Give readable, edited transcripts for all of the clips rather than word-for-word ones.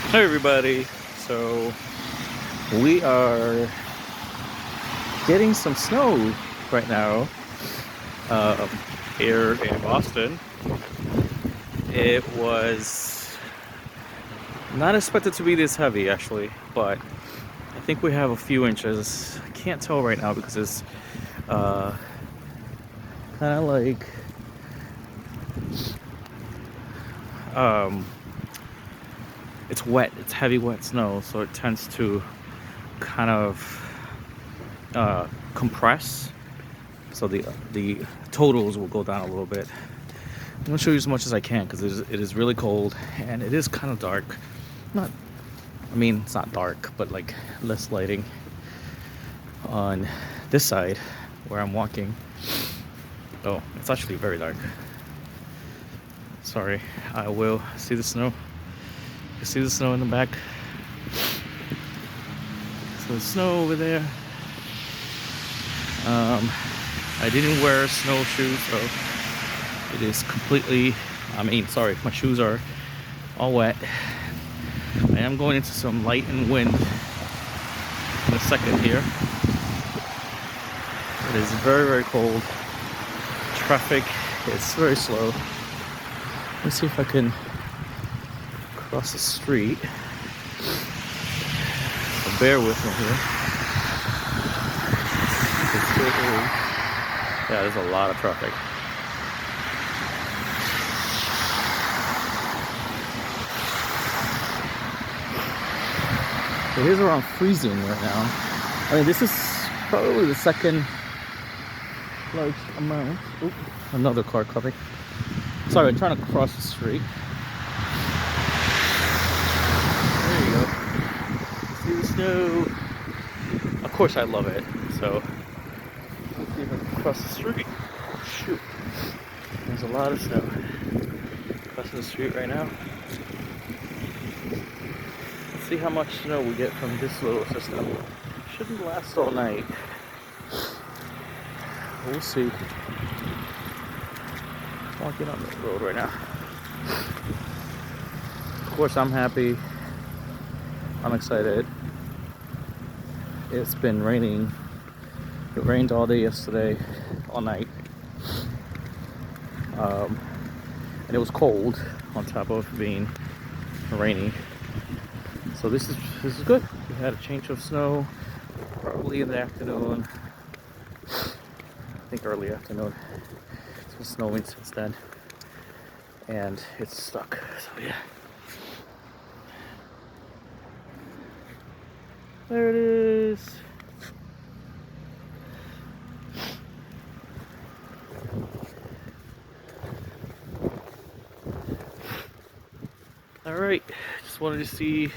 Hey everybody, so we are getting some snow right now um, here in Boston. It was not expected to be this heavy actually, but I think we have a few inches. I can't tell right now because it's uh, kind of like um, it's wet, it's heavy wet snow, so it tends to kind of compress, so the totals will go down a little bit. I'm gonna show you as much as I can because it is really cold and it is kind of dark. Not, I mean, it's not dark, but like less lighting on this side where I'm walking. Oh, it's actually very dark. Sorry, I will see the snow. You see the snow in the back. So the snow over there. I didn't wear snowshoes, so it is completely. I mean, sorry, my shoes are all wet. I am going into some light and wind in a second here. It is very, very cold. Traffic is very slow. Let's see if I can cross the street. So bear with me here. Yeah, there's a lot of traffic. It is around freezing right now. I mean, this is probably the second large amount. Oop, another car coming. Sorry, I'm trying to cross the street. There you go. See the snow. Of course, I love it. So, let's see if I can cross the street. Oh, shoot. There's a lot of snow. Crossing the street right now. Let's see how much snow we get from this little system. Shouldn't last all night. We'll see. Walking on the road right now. Of course, I'm happy. I'm excited. It's been raining. It rained all day yesterday, all night. And it was cold on top of being rainy. So this is good. We had a change of snow probably in the afternoon. I think early afternoon. It's been snowing since then. And it's stuck. So yeah. There it is. All right. Just wanted you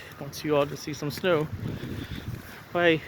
all to see some snow. Bye.